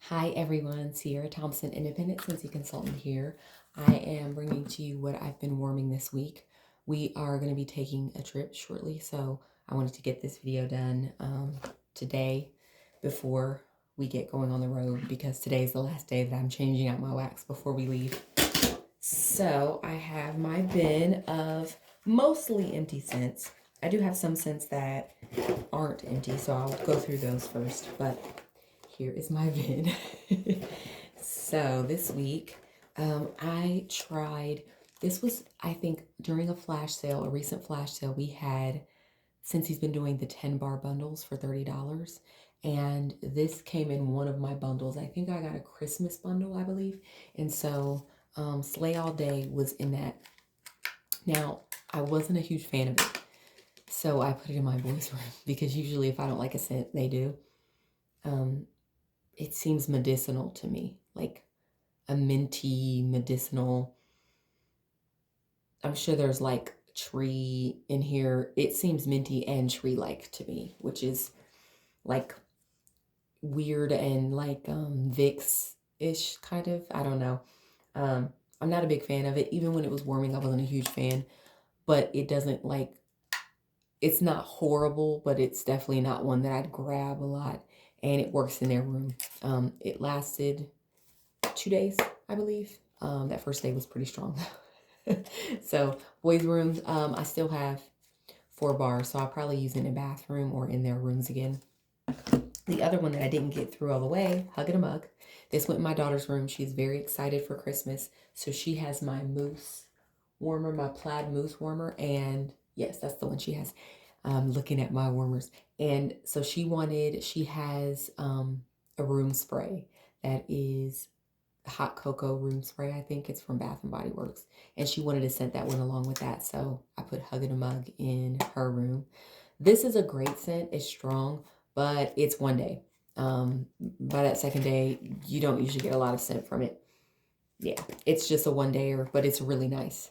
Hi everyone, Sierra Thompson, Independent Scentsy Consultant here. I am bringing to you what I've been warming this week. We are going to be taking a trip shortly, so I wanted to get this video done today before we get going on the road because today is the last day that I'm changing out my wax before we leave. So I have my bin of mostly empty scents. I do have some scents that aren't empty, so I'll go through those first, but here is my bin. So this week, I tried, this was, I think, during a flash sale, a recent flash sale we had, since he's been doing the 10 bar bundles for $30. And this came in one of my bundles. I think I got a Christmas bundle, I believe. And so Slay All Day was in that. Now, I wasn't a huge fan of it. So I put it in my boys' room because usually if I don't like a scent, they do. It seems medicinal to me, like a minty medicinal. I'm sure there's like tree in here. It seems minty and tree-like to me, which is like weird and like Vicks-ish kind of. I don't know. I'm not a big fan of it. Even when it was warming, I wasn't a huge fan. But it doesn't like, it's not horrible, but it's definitely not one that I'd grab a lot. And it works in their room. It lasted 2 days, I believe. That first day was pretty strong. So boys' rooms, I still have 4 bars, so I'll probably use it in a bathroom or in their rooms again. The other one that I didn't get through all the way, Hug and a Mug. This went in my daughter's room. She's very excited for Christmas. So she has my mousse warmer, my plaid mousse warmer. And yes, that's the one she has. Looking at my warmers. And so she has a room spray that is hot cocoa room spray. I think it's from Bath and Body Works. And she wanted to scent that one along with that. So I put Hug and a Mug in her room. This is a great scent. It's strong, but it's one day. By that second day, you don't usually get a lot of scent from it. Yeah, it's just a one dayer, but it's really nice.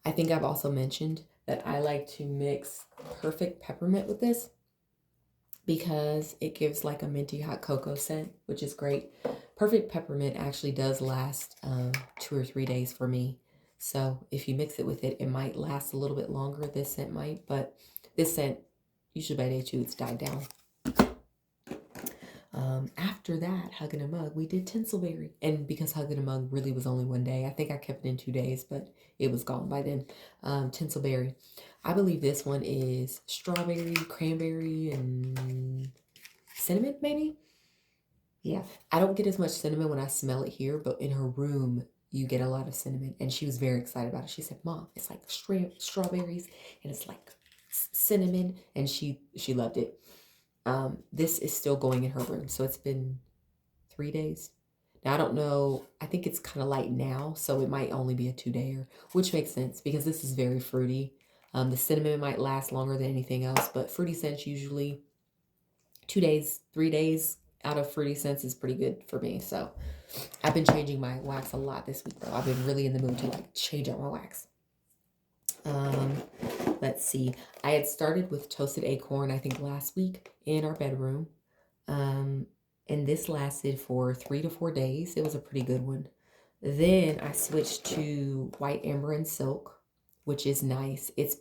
I think I've also mentioned that I like to mix Perfect Peppermint with this because it gives like a minty hot cocoa scent, which is great. Perfect Peppermint actually does last 2 or 3 days for me. So if you mix it with it, it might last a little bit longer. This scent might, but this scent, usually by day 2, it's died down. After that, Hug and a Mug, we did Tinselberry. And because Hug and a Mug really was only one day, I think I kept it in 2 days, but it was gone by then. Tinselberry. I believe this one is strawberry, cranberry, and cinnamon, maybe? Yeah. I don't get as much cinnamon when I smell it here, but in her room, you get a lot of cinnamon. And she was very excited about it. She said, Mom, it's like strawberries and it's like cinnamon. And she loved it. This is still going in her room. So it's been 3 days. Now, I don't know. I think it's kind of light now, so it might only be a 2-dayer, which makes sense because this is very fruity. The cinnamon might last longer than anything else, but fruity scents usually 2 days, 3 days out of fruity scents is pretty good for me. So I've been changing my wax a lot this week, though. I've been really in the mood to like change out my wax. Let's see. I had started with Toasted Acorn, I think last week in our bedroom. And this lasted for 3 to 4 days. It was a pretty good one. Then I switched to White Amber and Silk, which is nice. It's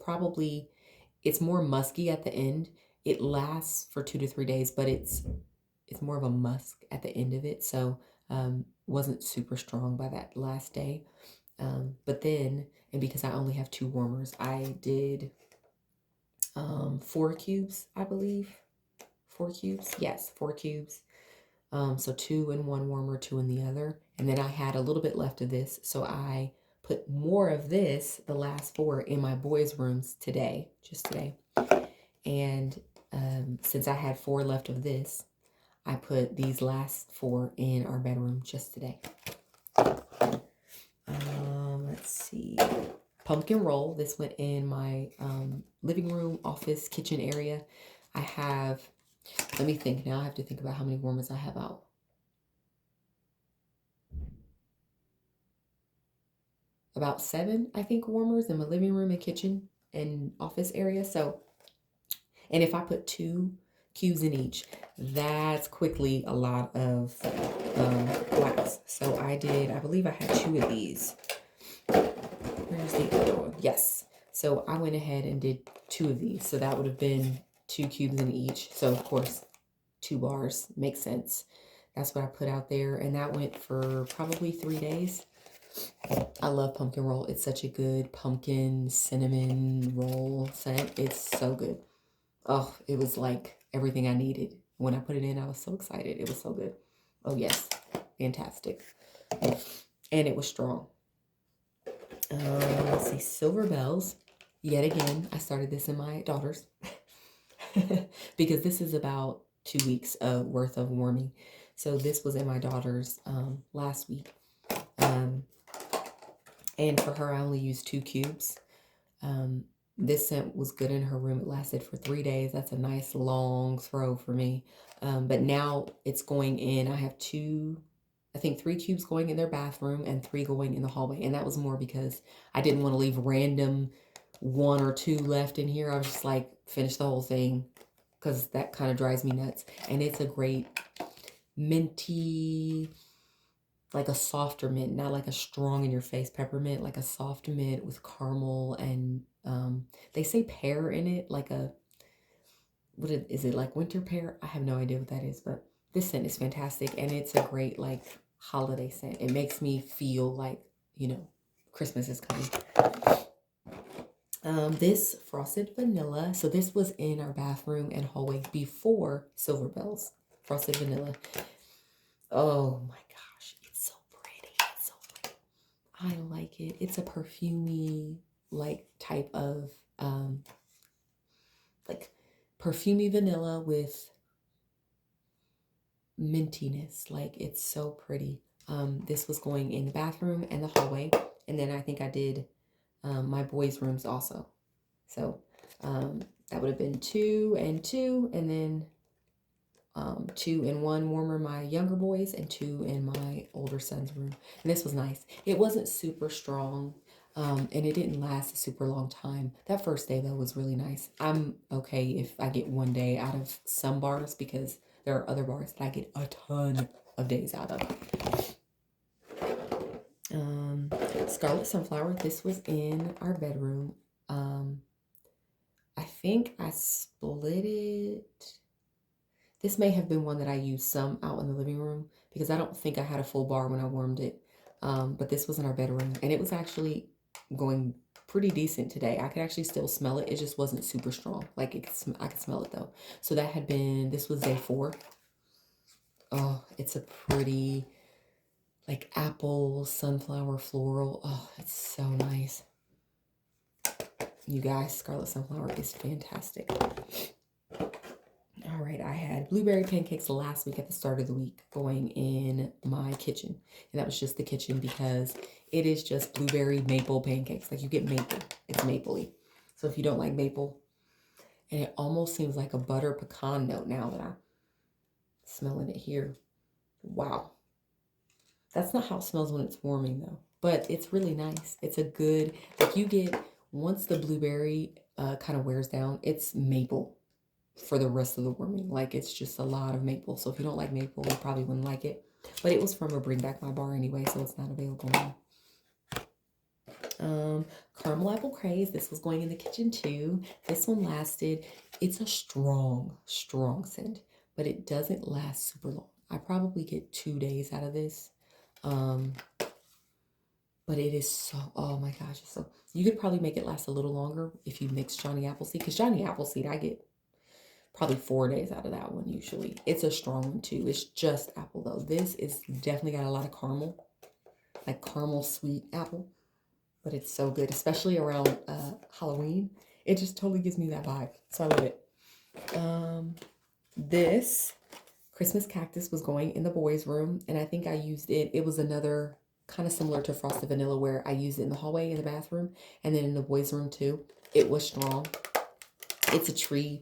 more musky at the end. It lasts for 2 to 3 days, but it's more of a musk at the end of it. So wasn't super strong by that last day. But then, and because I only have 2 warmers, I did 4 cubes, I believe. 4 cubes? Yes, 4 cubes. So 2 in one warmer, 2 in the other. And then I had a little bit left of this. So I put more of this, the last 4, in my boys' rooms today, just today. And since I had 4 left of this, I put these last 4 in our bedroom just today. Let's see. Pumpkin roll. This went in my living room, office, kitchen area. I have, let me think now. I have to think about how many warmers I have out. About 7, I think, warmers in my living room and kitchen and office area. So, and if I put 2 cubes in each. That's quickly a lot of glass. So I believe I had two of these. Where's the other one? Yes. So I went ahead and did two of these. So that would have been 2 cubes in each. So of course, 2 bars makes sense. That's what I put out there. And that went for probably 3 days. I love pumpkin roll. It's such a good pumpkin cinnamon roll scent. It's so good. Oh, it was like everything I needed. When I put it in, I was so excited. It was so good. Oh, yes. Fantastic. And it was strong. Let's see. Silver Bells. Yet again, I started this in my daughter's because this is about 2 weeks worth of warming. So this was in my daughter's last week. And for her, I only used 2 cubes. This scent was good in her room. It lasted for 3 days. That's a nice long throw for me. But now it's going in. I have 3 cubes going in their bathroom and 3 going in the hallway. And that was more because I didn't want to leave random 1 or 2 left in here. I was just like, finish the whole thing because that kind of drives me nuts. And it's a great minty, like a softer mint, not like a strong in your face peppermint, like a soft mint with caramel and they say pear in it, like is it like winter pear? I have no idea what that is, but this scent is fantastic and it's a great like holiday scent. It makes me feel like, Christmas is coming. This frosted vanilla. So this was in our bathroom and hallway before Silver Bells. Frosted vanilla. Oh my gosh, it's so pretty. It's so pretty. I like it. It's a perfumey like type of like perfumey vanilla with mintiness. Like it's so pretty. This was going in the bathroom and the hallway, and then I think I did my boys' rooms also. So that would have been 2 and 2, and then 2 in one warmer my younger boys and 2 in my older son's room. And this was nice. It wasn't super strong, and it didn't last a super long time. That first day though was really nice. I'm okay if I get 1 day out of some bars because there are other bars that I get a ton of days out of. Scarlet Sunflower. This was in our bedroom. I think I split it. This may have been one that I used some out in the living room because I don't think I had a full bar when I warmed it. But this was in our bedroom and it was actually going pretty decent today. I could actually still smell it. It just wasn't super strong. Like I could smell it though. So this was day 4. Oh, it's a pretty like apple, sunflower, floral. Oh, it's so nice. You guys, Scarlet Sunflower is fantastic. All right, I had blueberry pancakes last week at the start of the week going in my kitchen. And that was just the kitchen because it is just blueberry maple pancakes. Like you get maple, it's mapley. So if you don't like maple, and it almost seems like a butter pecan note now that I'm smelling it here. Wow. That's not how it smells when it's warming though, but it's really nice. It's a good, like you get, once the blueberry kind of wears down, it's maple for the rest of the warming. Like it's just a lot of maple. So if you don't like maple, you probably wouldn't like it. But it was from a Bring Back My Bar anyway, so it's not available now. Caramel apple craze. This was going in the kitchen too. This one lasted. It's a strong scent, but it doesn't last super long. I probably get 2 days out of this. But it is so, oh my gosh, so you could probably make it last a little longer if you mix Johnny Appleseed, because Johnny Appleseed, I get probably 4 days out of that one usually. It's a strong one too. It's just apple though. This is definitely got a lot of caramel, like caramel sweet apple, but it's so good, especially around Halloween. It just totally gives me that vibe, so I love it. This Christmas cactus was going in the boys' room, and I think I used it. It was another kind of similar to Frosted Vanilla where I used it in the hallway in the bathroom and then in the boys' room too. It was strong. It's a tree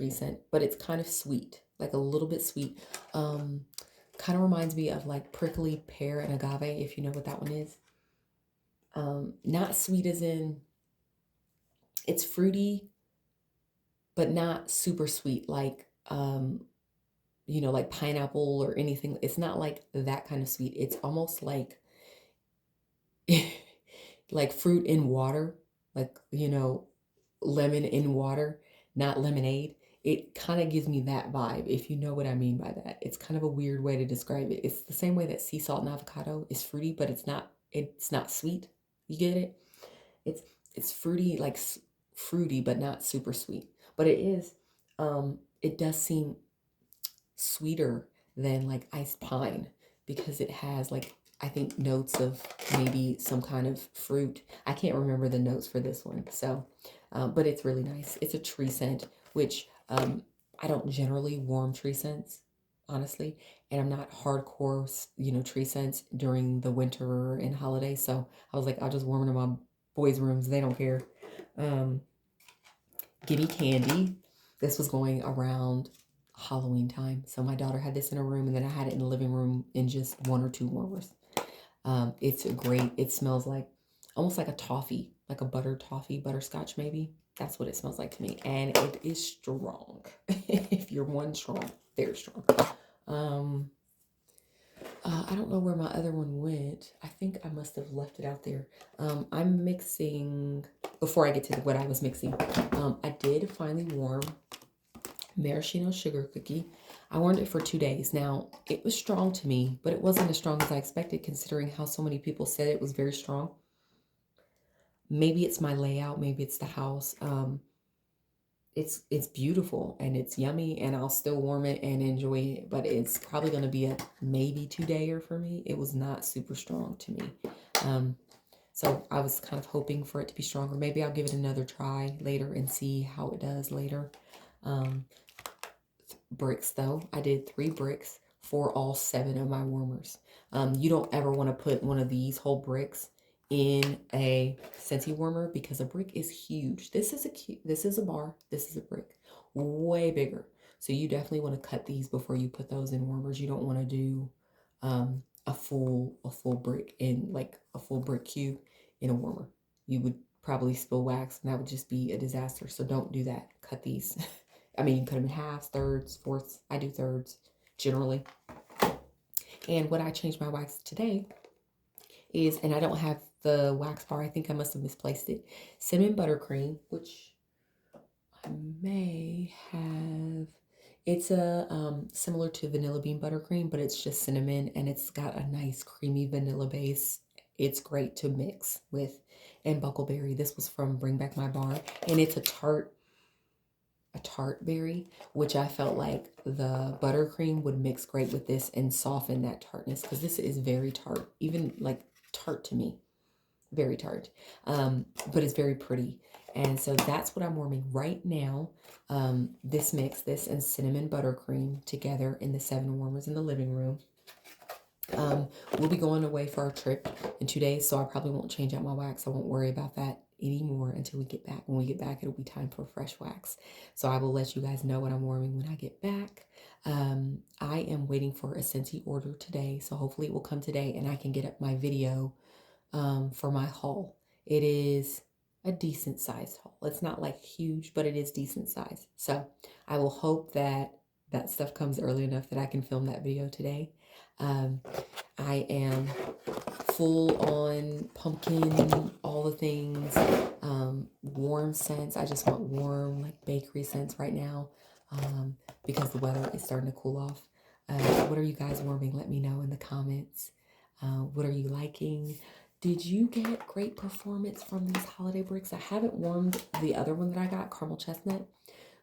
scent, but it's kind of sweet, like a little bit sweet. Kind of reminds me of like prickly pear and agave, if you know what that one is. Not sweet as in, it's fruity, but not super sweet like like pineapple or anything. It's not like that kind of sweet. It's almost like like fruit in water, like, lemon in water, not lemonade. It kind of gives me that vibe, if you know what I mean by that. It's kind of a weird way to describe it. It's the same way that sea salt and avocado is fruity, but it's not sweet. You get it? It's it's fruity, like fruity, but not super sweet. But it does seem sweeter than like iced pine because it has like, I think, notes of maybe some kind of fruit. I can't remember the notes for this one. So, but it's really nice. It's a tree scent, which I don't generally warm tree scents, honestly, and I'm not hardcore, tree scents during the winter and holidays. So I was like, I'll just warm it in my boys' rooms. They don't care. Um, Gimme Candy. This was going around Halloween time. So my daughter had this in her room, and then I had it in the living room in just one or two warmers. It's great. It smells like almost like a toffee, like a butter toffee, butterscotch maybe. That's what it smells like to me. And it is strong. If you're one strong, very strong. I don't know where my other one went. I think I must have left it out there. I'm mixing, before I get to what I was mixing, I did finally warm maraschino sugar cookie. I warmed it for 2 days. Now, it was strong to me, but it wasn't as strong as I expected considering how so many people said it was very strong. Maybe it's my layout, maybe it's the house. It's beautiful and it's yummy, and I'll still warm it and enjoy it, but it's probably going to be a maybe 2-dayer for me. It was not super strong to me. So I was kind of hoping for it to be stronger. Maybe I'll give it another try later and see how it does later. Bricks though, I did 3 bricks for all 7 of my warmers. You don't ever want to put one of these whole bricks in a Scentsy warmer because a brick is huge. This is a bar. This is a brick, way bigger. So you definitely want to cut these before you put those in warmers. You don't want to do a full brick in, like a full brick cube in a warmer. You would probably spill wax, and that would just be a disaster. So don't do that. Cut these. I mean, you can cut them in halves, thirds, fourths. I do thirds generally. And what I changed my wax today is, and I don't have the wax bar. I think I must have misplaced it. Cinnamon buttercream, which I may have. It's a similar to vanilla bean buttercream, but it's just cinnamon, and it's got a nice creamy vanilla base. It's great to mix with. And buckleberry. This was from Bring Back My Bar, and it's a tart berry, which I felt like the buttercream would mix great with this and soften that tartness, because this is very tart, even like tart to me, very tart, but it's very pretty. And so that's what I'm warming right now. This mix, this and cinnamon buttercream together in the 7 warmers in the living room. We'll be going away for our trip in 2 days, so I probably won't change out my wax. I won't worry about that anymore until we get back. When we get back, it'll be time for fresh wax. So I will let you guys know what I'm warming when I get back. I am waiting for a Scentsy order today, so hopefully it will come today and I can get up my video for my haul. It is a decent sized haul. It's not like huge, but it is decent size. So I will hope that that stuff comes early enough that I can film that video today. I am full on pumpkin, all the things, warm scents. I just want warm, like bakery scents right now, because the weather is starting to cool off. What are you guys warming? Let me know in the comments. What are you liking? Did you get great performance from these holiday bricks? I haven't warmed the other one that I got, caramel chestnut,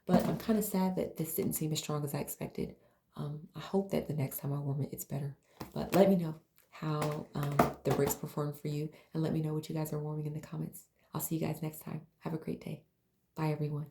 but I'm kind of sad that this didn't seem as strong as I expected. I hope that the next time I warm it, it's better. But let me know how the bricks perform for you, and let me know what you guys are warming in the comments. I'll see you guys next time. Have a great day. Bye, everyone.